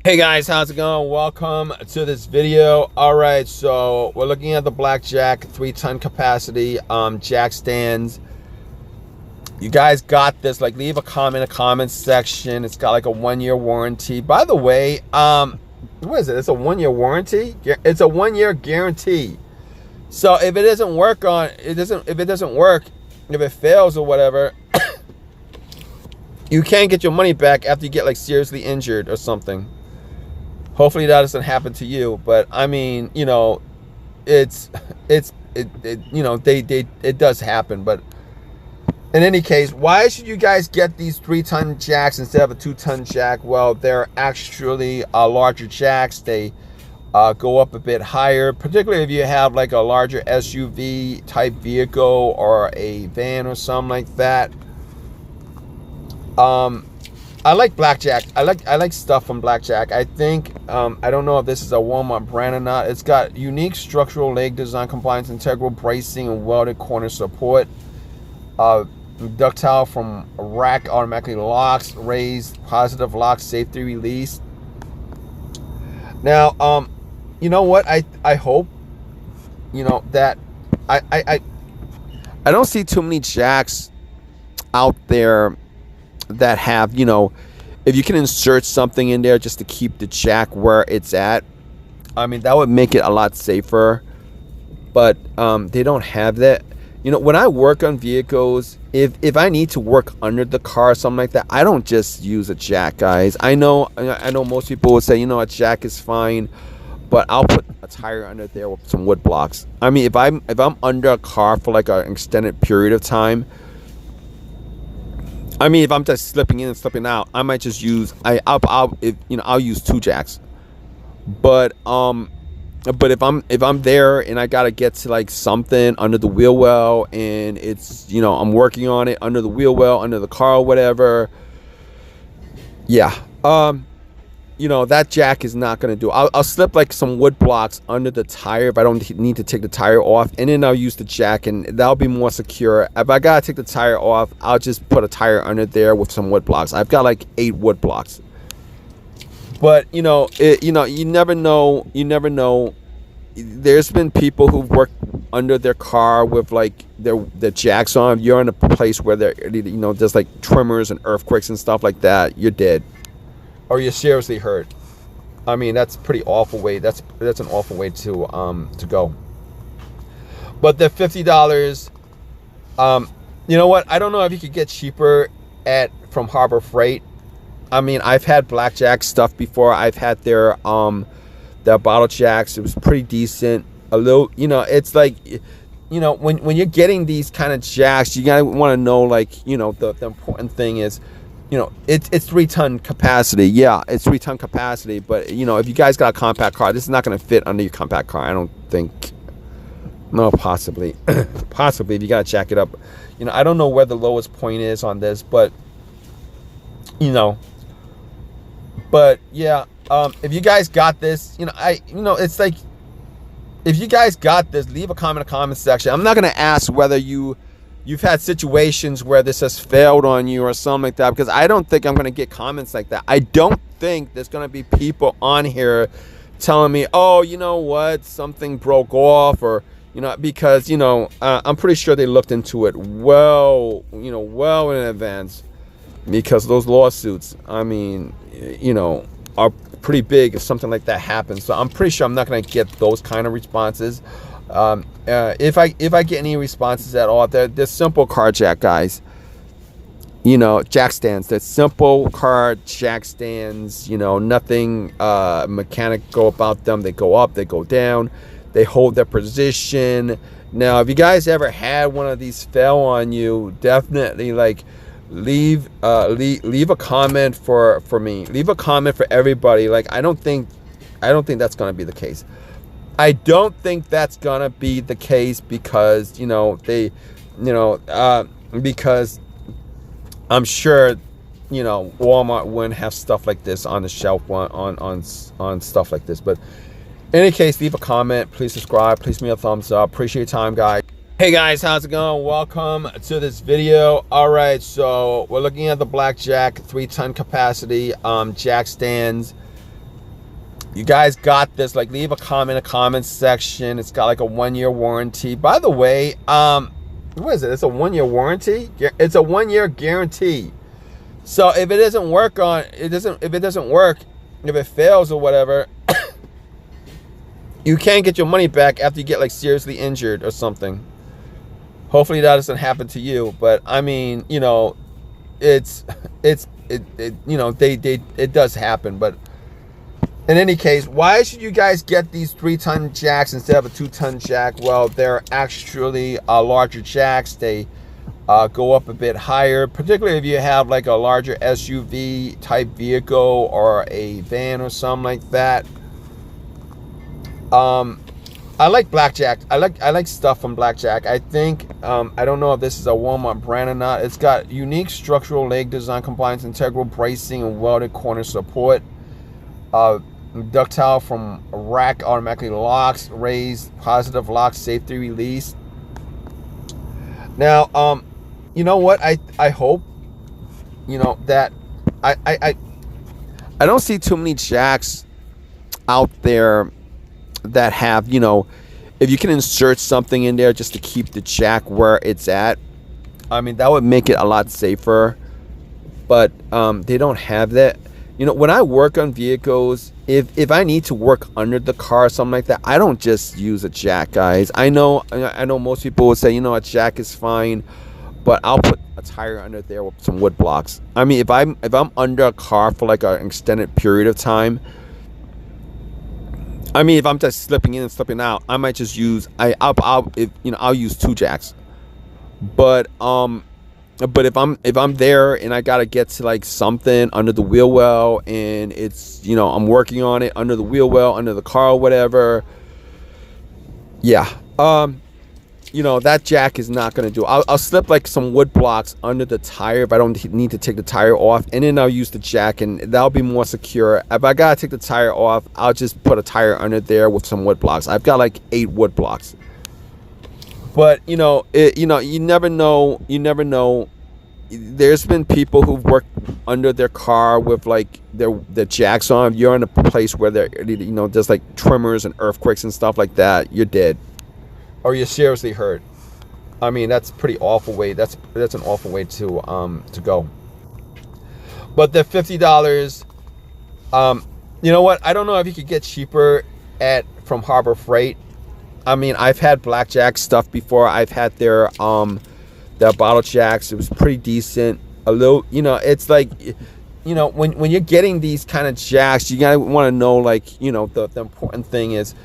Hey guys, how's it going? Welcome to this video. All right, so we're looking at the Black Jack 3-ton capacity jack stands. You guys got this. Like, leave a comment in the comments section. It's got like a 1-year warranty. By the way, what is it? It's a 1-year warranty. It's a 1-year guarantee. So if it doesn't work if it fails or whatever, you can't get your money back after you get like seriously injured or something. Hopefully that doesn't happen to you, but I mean, you know, it does happen. But in any case, why should you guys get these 3-ton jacks instead of a 2-ton jack? Well, they're actually larger jacks. They go up a bit higher, particularly if you have like a larger SUV type vehicle or a van or something like that. I like Black Jack. I like stuff from Black Jack. I think I don't know if this is a Walmart brand or not. It's got unique structural leg design, compliance, integral bracing, and welded corner support. Ductile from rack automatically locks, raised positive lock safety release. Now, you know what? I hope, you know, that I don't see too many jacks out there that have, you know, if you can insert something in there just to keep the jack where it's at, I mean, that would make it a lot safer. But they don't have that. You know, when I work on vehicles, if I need to work under the car or something like that, I don't just use a jack, guys. I know most people will say, you know, a jack is fine, but I'll put a tire under there with some wood blocks. I mean, if I'm under a car for like an extended period of time, I mean, if I'm just slipping in and slipping out, I might just use I'll use 2 jacks. But if I'm there and I gotta get to like something under the wheel well, and it's, you know, I'm working on it under the wheel well, under the car or whatever, yeah, you know, that jack is not gonna do. I'll slip like some wood blocks under the tire if I don't need to take the tire off, and then I'll use the jack, and that'll be more secure. If I gotta take the tire off, I'll just put a tire under there with some wood blocks. I've got like 8 wood blocks. But you know, you never know. There's been people who've worked under their car with like their jacks on. You're in a place where there's like tremors and earthquakes and stuff like that. You're dead, or you're seriously hurt. I mean, that's pretty awful way. That's an awful way to go. But the $50, you know what? I don't know if you could get cheaper from Harbor Freight. I mean, I've had Black Jack stuff before. I've had their bottle jacks. It was pretty decent. A little, you know, it's like, you know, when you're getting these kind of jacks, you gotta want to know, like, you know, the important thing is, you know, it's 3-ton capacity. Yeah, it's 3-ton capacity. But, you know, if you guys got a compact car, this is not going to fit under your compact car. I don't think. No, possibly. Possibly, if you got to jack it up. You know, I don't know where the lowest point is on this, but, you know. But, yeah, if you guys got this, you know, it's like, if you guys got this, leave a comment in the comment section. I'm not going to ask whether you've had situations where this has failed on you or something like that, because I don't think I'm going to get comments like that. I don't think there's going to be people on here telling me, oh, you know what, something broke off, or, you know, because, you know, I'm pretty sure they looked into it well in advance, because those lawsuits, I mean, you know, are pretty big if something like that happens. So I'm pretty sure I'm not going to get those kind of responses. If I get any responses at all, they're simple car jack, guys. You know, jack stands. They're simple car jack stands. You know, nothing mechanical about them. They go up, they go down, they hold their position. Now, if you guys ever had one of these fail on you, definitely like leave a comment for me. Leave a comment for everybody. Like, I don't think that's going to be the case. I don't think that's gonna be the case, because, you know, because I'm sure, you know, Walmart wouldn't have stuff like this on the shelf on stuff like this. But in any case, leave a comment, please subscribe, please give me a thumbs up. Appreciate your time, guys. Hey guys, how's it going? Welcome to this video. All right, so we're looking at the Black Jack 3-ton capacity jack stands. You guys got this. Like, leave a comment in the comment section. It's got like a 1-year warranty. By the way, what is it? It's a 1-year warranty. It's a 1-year guarantee. So if it doesn't work if it fails or whatever, you can't get your money back after you get like seriously injured or something. Hopefully that doesn't happen to you. But I mean, you know, it does happen. But in any case, why should you guys get these 3-ton jacks instead of a 2-ton jack? Well, they're actually larger jacks. They go up a bit higher, particularly if you have like a larger SUV type vehicle or a van or something like that. I like Black Jack. I like stuff from Black Jack. I think I don't know if this is a Walmart brand or not. It's got unique structural leg design, compliance, integral bracing, and welded corner support. Ductile from rack automatically locks, raised positive lock, safety release. Now, you know what? I hope, you know, that I don't see too many jacks out there that have, you know, if you can insert something in there just to keep the jack where it's at, I mean, that would make it a lot safer. But they don't have that. You know, when I work on vehicles, if I need to work under the car or something like that, I don't just use a jack, guys. I know most people would say, you know, a jack is fine, but I'll put a tire under there with some wood blocks. I mean, if I'm under a car for like an extended period of time, I mean, if I'm just slipping in and slipping out, I might just use I'll use 2 jacks. But if I'm there and I gotta get to like something under the wheel well, and it's, you know, I'm working on it under the wheel well, under the car or whatever, yeah, you know, that jack is not gonna do. I'll slip like some wood blocks under the tire if I don't need to take the tire off, and then I'll use the jack, and that'll be more secure. If I gotta take the tire off, I'll just put a tire under there with some wood blocks. I've got like 8 wood blocks. But you know, you never know. There's been people who've worked under their car with like their jacks on. If you're in a place where there's like tremors and earthquakes and stuff like that, you're dead, or you're seriously hurt. I mean, that's pretty awful way. That's an awful way to go. But the $50. You know what? I don't know if you could get cheaper from Harbor Freight. I mean, I've had Black Jack stuff before. I've had their bottle jacks. It was pretty decent. A little, you know, it's like, you know, when you're getting these kind of jacks, you gotta want to know, like, you know, the important thing is,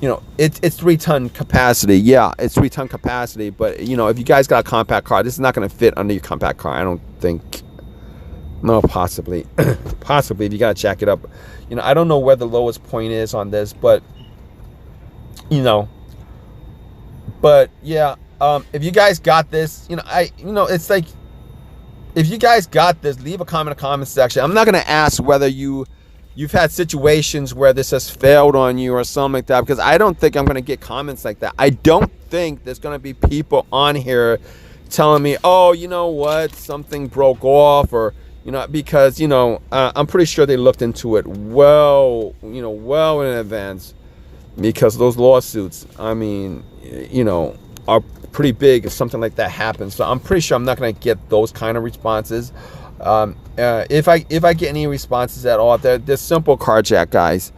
you know, it's 3-ton capacity. Yeah, it's 3-ton capacity. But you know, if you guys got a compact car, this is not going to fit under your compact car. I don't think. No, possibly, possibly if you gotta jack it up. You know, I don't know where the lowest point is on this, but you know. But yeah, if you guys got this, you know, it's like, if you guys got this, leave a comment in the comment section. I'm not gonna ask whether you've had situations where this has failed on you or something like that, because I don't think I'm gonna get comments like that. I don't think there's gonna be people on here telling me, oh, you know what, something broke off, or you know, because you know, I'm pretty sure they looked into it well in advance, because those lawsuits, I mean, you know, are pretty big if something like that happens. So I'm pretty sure I'm not going to get those kind of responses. If I get any responses at all, they're simple car jack, guys.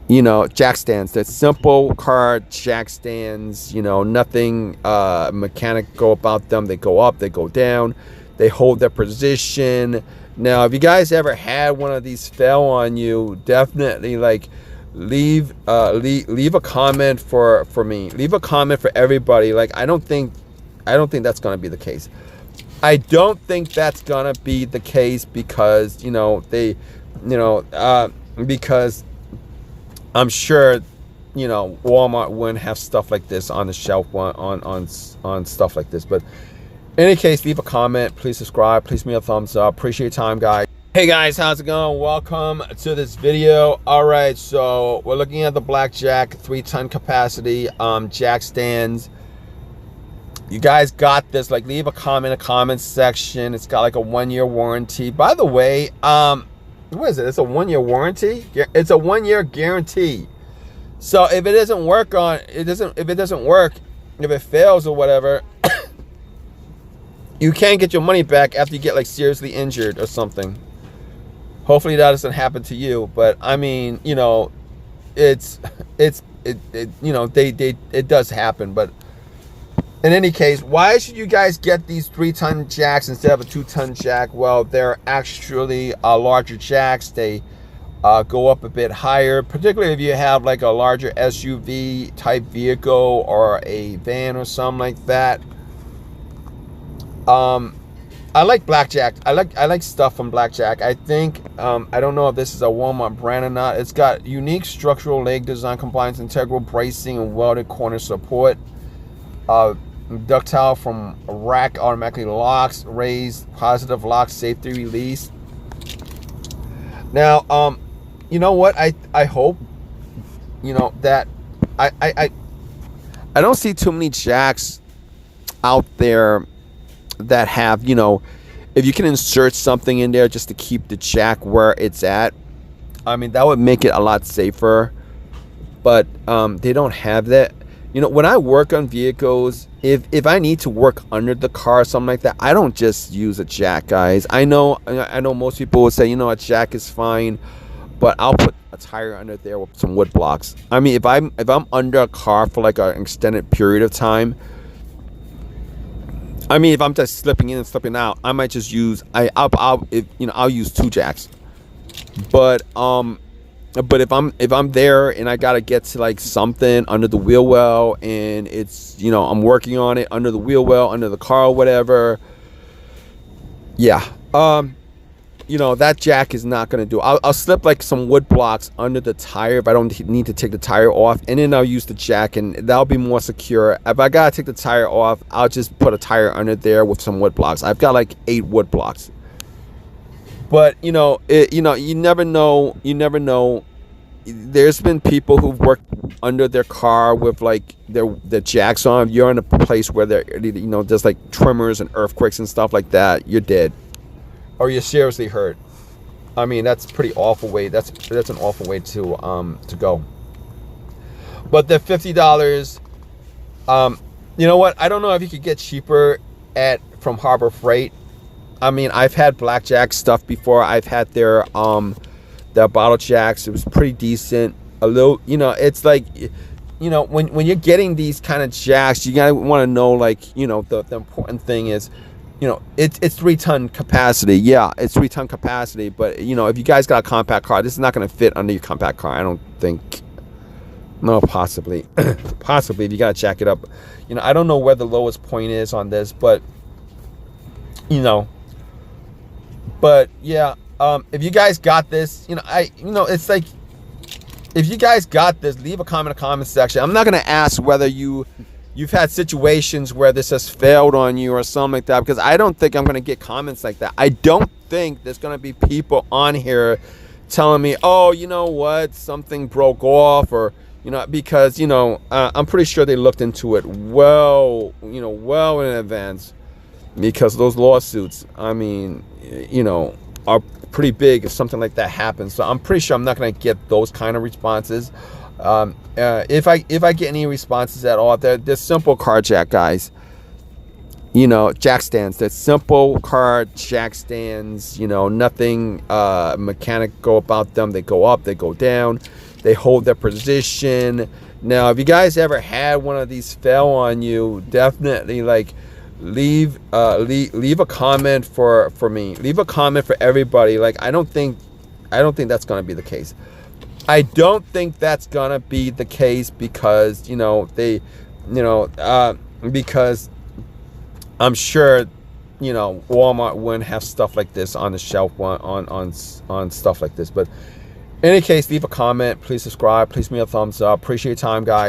You know, jack stands. They're simple car jack stands. You know, nothing mechanical about them. They go up, they go down, they hold their position. Now, if you guys ever had one of these fail on you, definitely like leave a comment for me. Leave a comment for everybody. Like, I don't think that's gonna be the case. I don't think that's gonna be the case because, you know, because I'm sure, you know, Walmart wouldn't have stuff like this on the shelf on stuff like this. But in any case, leave a comment, please subscribe, please give me a thumbs up. Appreciate your time, guys. Hey guys, how's it going? Welcome to this video. All right, so we're looking at the Black Jack 3-ton capacity jack stands. You guys got this. Like, leave a comment in the comment section. It's got like a 1-year warranty. By the way, what is it? It's a 1-year warranty. It's a 1-year guarantee. So if it doesn't work if it fails or whatever, you can't get your money back after you get like seriously injured or something. Hopefully that doesn't happen to you, but I mean, you know, it does happen. But in any case, why should you guys get these 3-ton jacks instead of a 2-ton jack? Well, they're actually larger jacks. They go up a bit higher, particularly if you have like a larger SUV type vehicle or a van or something like that. I like Black Jack. I like stuff from Black Jack. I think I don't know if this is a Walmart brand or not. It's got unique structural leg design, compliance, integral bracing, and welded corner support. Ductile from rack automatically locks, raised positive lock safety release. Now, you know what? I hope, you know, that I don't see too many jacks out there that have, you know, if you can insert something in there just to keep the jack where it's at, I mean, that would make it a lot safer. But they don't have that. You know, when I work on vehicles, if I need to work under the car or something like that, I don't just use a jack, guys. I know most people will say, you know, a jack is fine, but I'll put a tire under there with some wood blocks. I mean, if I'm under a car for like an extended period of time, I mean, if I'm just slipping in and slipping out, I might just use I'll use 2 jacks. But if I'm there and I gotta get to like something under the wheel well, and it's, you know, I'm working on it under the wheel well, under the car or whatever, yeah, you know, that jack is not gonna do. I'll slip like some wood blocks under the tire if I don't need to take the tire off, and then I'll use the jack, and that'll be more secure. If I gotta take the tire off, I'll just put a tire under there with some wood blocks. I've got like 8 wood blocks. But you know, you never know. There's been people who've worked under their car with like their jacks on. You're in a place where there's like tremors and earthquakes and stuff like that. You're dead, or you're seriously hurt. I mean, that's pretty awful way. That's an awful way to go. But the $50. You know what? I don't know if you could get cheaper from Harbor Freight. I mean, I've had Black Jack stuff before. I've had their bottle jacks. It was pretty decent. A little, you know, it's like, you know, when you're getting these kind of jacks, you gotta want to know, like, you know, the important thing is, you know, it's 3-ton capacity. Yeah, it's 3-ton capacity. But you know, if you guys got a compact car, this is not gonna fit under your compact car. I don't think. No, possibly, possibly if you gotta jack it up. You know, I don't know where the lowest point is on this, but you know. But yeah, if you guys got this, you know, it's like, if you guys got this, leave a comment in the comment section. I'm not gonna ask whether you've had situations where this has failed on you or something like that, because I don't think I'm gonna get comments like that. I don't think there's gonna be people on here telling me, oh, you know what, something broke off, or you know, because you know, I'm pretty sure they looked into it well in advance. Because those lawsuits, I mean, you know, are pretty big if something like that happens. So I'm pretty sure I'm not going to get those kind of responses. If I get any responses at all, they're simple car jack, guys. You know, jack stands. They're simple car jack stands. You know, nothing mechanical about them. They go up, they go down, they hold their position. Now, if you guys ever had one of these fail on you, definitely like. Leave a comment for me. Leave a comment for everybody. Like, I don't think that's gonna be the case. I don't think that's gonna be the case because, you know, because I'm sure, you know, Walmart wouldn't have stuff like this on the shelf on stuff like this. But in any case, leave a comment. Please subscribe. Please give me a thumbs up. Appreciate your time, guys.